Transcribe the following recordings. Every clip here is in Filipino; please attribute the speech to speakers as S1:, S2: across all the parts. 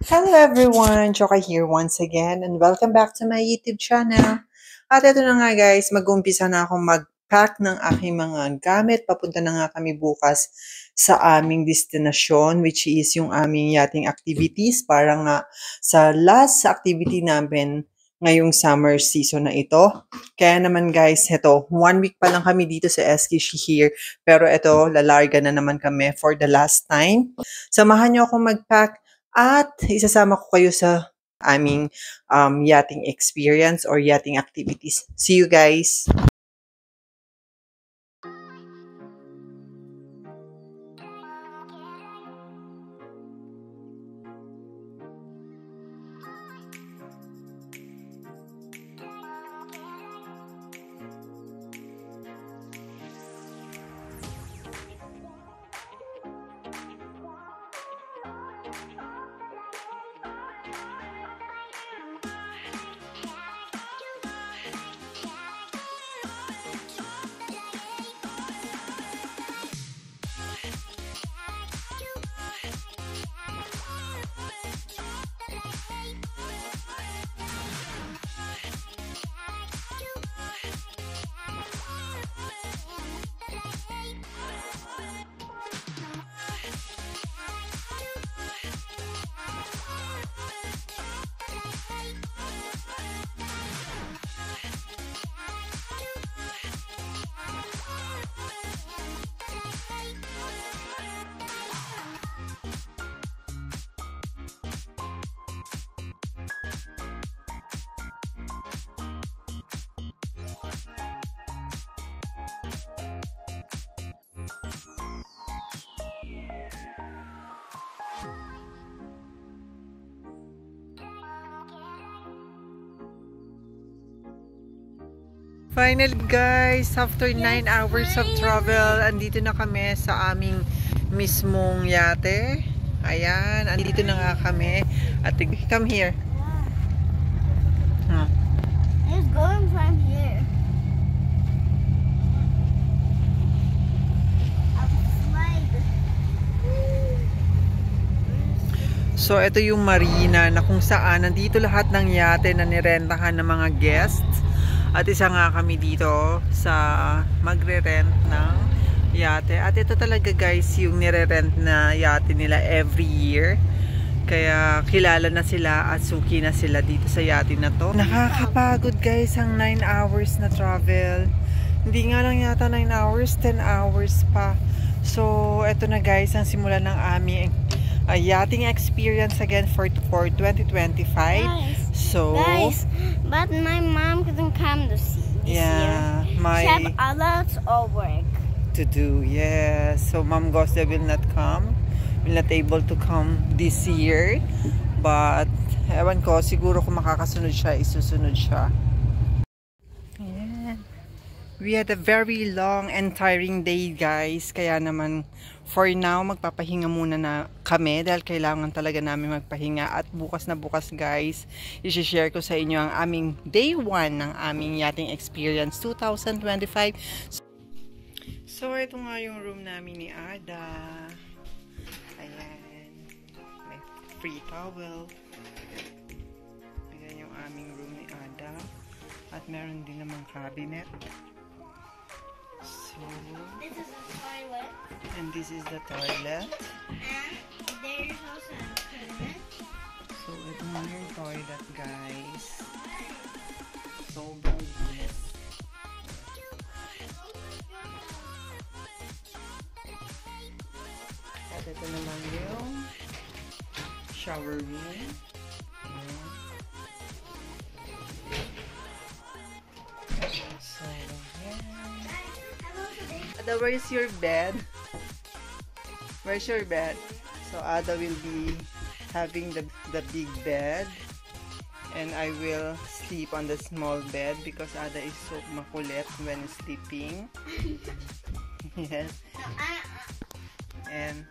S1: Hello everyone! Joka here once again and welcome back to my YouTube channel. At ito na nga guys, mag-umpisa na akong mag-pack ng aking mga gamit. Papunta na nga kami bukas sa aming destinasyon, which is yung aming yachting activities para nga sa last activity namin ngayong summer season na ito. Kaya naman guys, ito, 1 week pa lang kami dito sa SQ here. Pero ito, lalarga na naman kami for the last time. Samahan niyo akong mag-pack at isasama ko kayo sa aming yachting experience or yachting activities. See you guys! Finally guys, after 9 hours of travel, andito na kami sa aming mismong yate. Ayan, andito na nga kami. At come here. Huh.
S2: It's going from here.
S1: So ito yung marina na kung saan nandito lahat ng yate na nirentahan ng mga guests. At isa nga kami dito sa magre-rent ng yate. At ito talaga guys yung nire-rent na yate nila every year. Kaya kilala na sila at suki na sila dito sa yate na to. Nakakapagod guys ang 9 hours na travel. Hindi nga lang yata 9 hours, 10 hours pa. So ito na guys ang simula ng aming yachting experience again for 2025.
S2: Guys, but my mom couldn't come to see this
S1: yeah,
S2: year.
S1: my
S2: She have a lot of work
S1: to do. Yes, so Mom Gosta will not able to come this year. But ewan ko, siguro kung makakasunod siya, isusunod siya. Yeah. We had a very long and tiring day guys. Kaya naman for now, magpapahinga muna na kami dahil kailangan talaga namin magpahinga. At bukas na bukas guys, i-share ko sa inyo ang aming day 1 ng aming yachting experience 2025. So, ito nga yung room namin ni Ada. Ayan. May free towel. Ayan yung aming room ni Ada. At meron din namang cabinet. So,
S2: This is a toilet.
S1: and this is the toilet.
S2: And there's also a toilet.
S1: So, ito na yung toilet, guys. Sobrang linis. At ito naman yung shower room. Ayan. So, yeah. Ada, where's your bed? Where's your bed? So Ada will be having the big bed and I will sleep on the small bed because Ada is so makulit when sleeping. Yes. And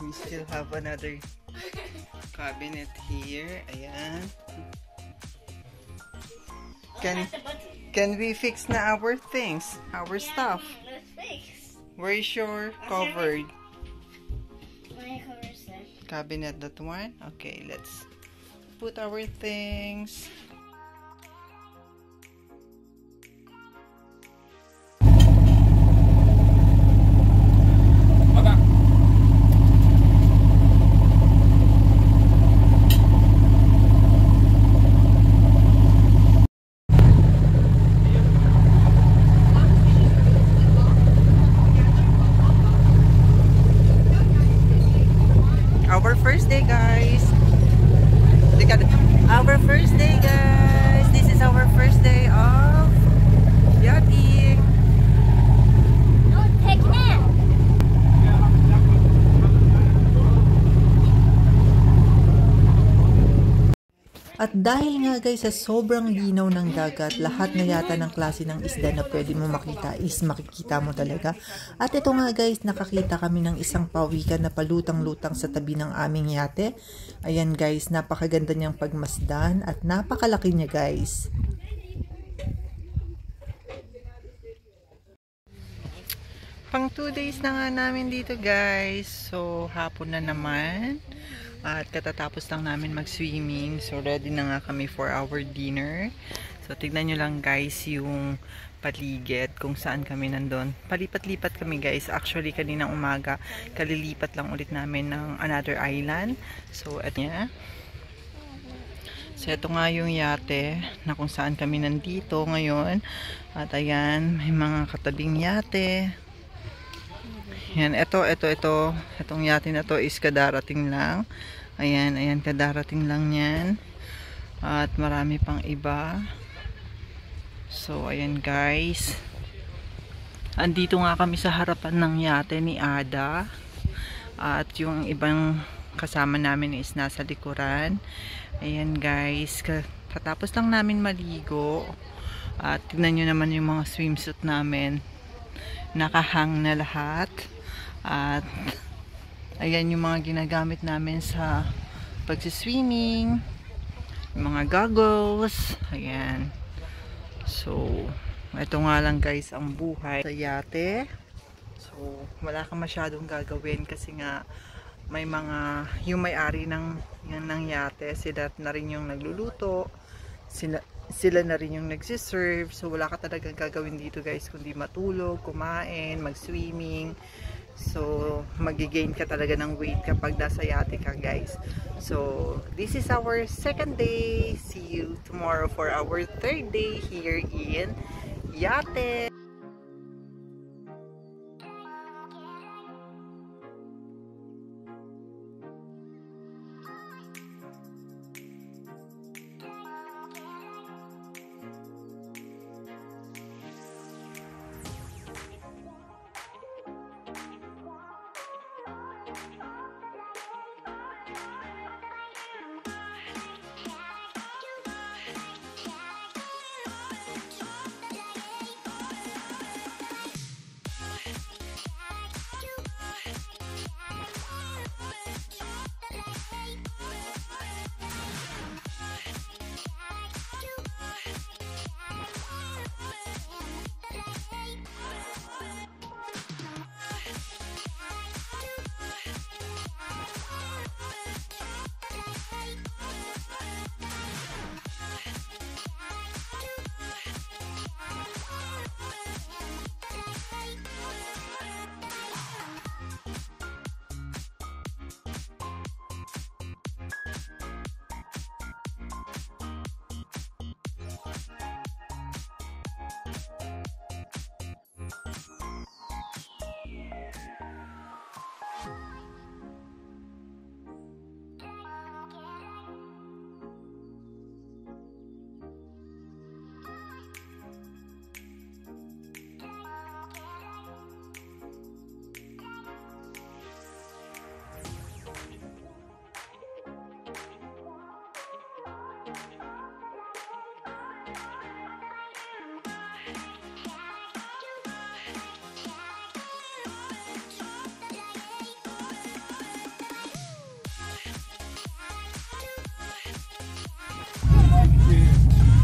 S1: we still have another cabinet here. Ayan. Can we fix na our things? Our stuff?
S2: Let's fix.
S1: Where is your covered?
S2: My cover set.
S1: cabinet, that one. Okay, let's put our things. Our first day, guys. Our first day, guys. This is our first day of yachting.
S2: No, take it.
S1: At dahil nga guys sa sobrang linaw ng dagat, lahat na yata ng klase ng isda na pwede mo makita is makikita mo talaga. At ito nga guys, nakakita kami ng isang pawikan na palutang-lutang sa tabi ng aming yate. Ayan guys, napakaganda niyang pagmasdan at napakalaki niya guys. Pang 2 days na nga namin dito guys. So hapon na naman. At katatapos lang namin mag-swimming. So ready na nga kami for our dinner. So tignan nyo lang guys yung paligid kung saan kami nandun. Palipat-lipat kami guys. Actually kaninang umaga kalilipat lang ulit namin ng another island. So eto niya. So ito nga yung yate na kung saan kami nandito ngayon. At ayan, may mga katabing yate. Yan, itong yate na to is kadarating lang. Ayan, kadarating lang yan. At marami pang iba. So, ayan guys. Andito nga kami sa harapan ng yate ni Ada. At yung ibang kasama namin is nasa likuran. Ayan guys, katapos lang namin maligo. At tignan nyo naman yung mga swimsuit namin. Nakahang na lahat. At ayan yung mga ginagamit namin sa pagsiswimming, yung mga goggles, ayan. So ito nga lang guys ang buhay sa yate. So wala kang masyadong gagawin kasi nga may mga, yung may-ari ng yate, sila na rin yung nagluluto, sila na rin yung nagsiserve. So wala ka talagang gagawin dito guys kundi matulog, kumain, mag-swimming. So magigain ka talaga ng weight kapag nasa yate ka guys. So this is our second day. See you tomorrow for our third day here in Yate.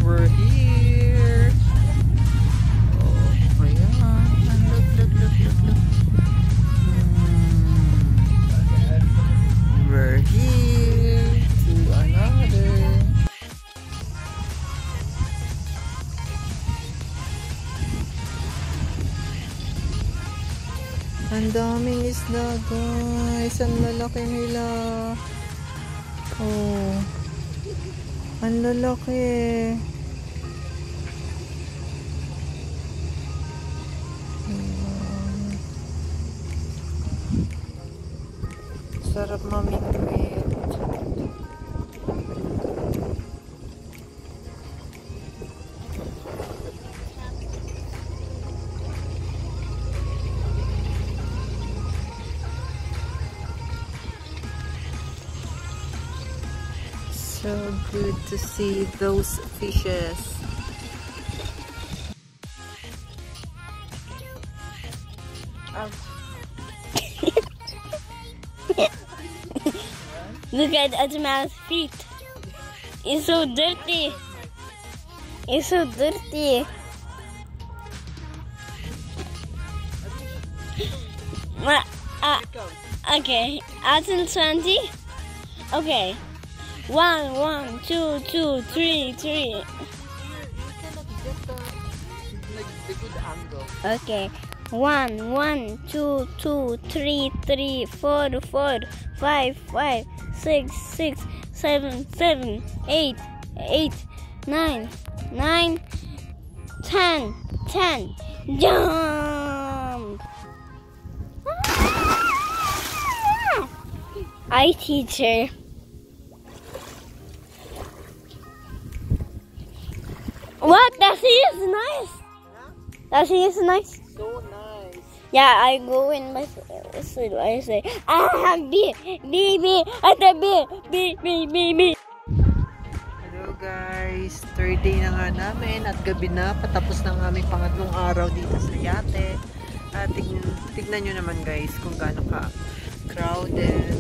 S1: We're here. Oh, ayan. Look. We're isda, guys. Ang lalaki nila. Oh. Ang lalaki. Sarap mamingwit. So good to see those fishes.
S2: Look at Ajmal's feet. It's so dirty. It's so dirty. Okay. Until 20. Okay. 1, 1, 2, 2, 3, 3.
S1: You cannot get the good angle.
S2: Okay. 1, 1, 2, 2, 3, 3, 4, 4, 5, 5, 6, 6, 7, 7, 8, 8, 9, 9, 10, 10. Jump! I teacher. What? That sea is nice. That sea is nice.
S1: So nice.
S2: Yeah, I go in my sleep. I say, ah, B, B, B, at the B, B, B, B, B.
S1: Hello guys, third day na nga namin at gabi na, patapos ng aming pangatlong araw dito sa yate. At tignan nyo naman guys kung gaano ka crowded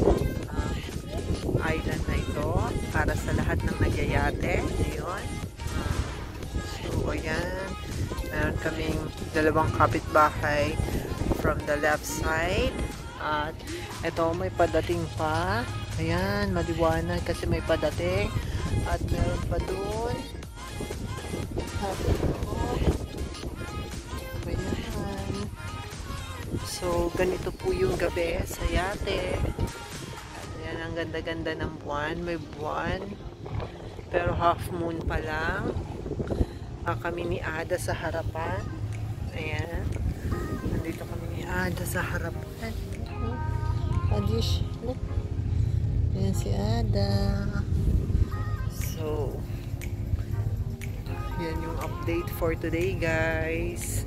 S1: island na ito para sa lahat ng nagyayate. Ayun. So ayan, meron kaming dalawang kapitbahay from the left side. At ito may padating pa. Ayan, maliwanag kasi may padating. At meron pa doon. At ito. Ayan. So, ganito po yung gabi sa yate. At ayan, ang ganda-ganda ng buwan. May buwan. Pero half moon pa lang. Kami ni Ada sa harapan. Ayan. Nandito kami ni Ada sa harapan. Adish. Look. Ayan si Ada. So, yan yung update for today, guys.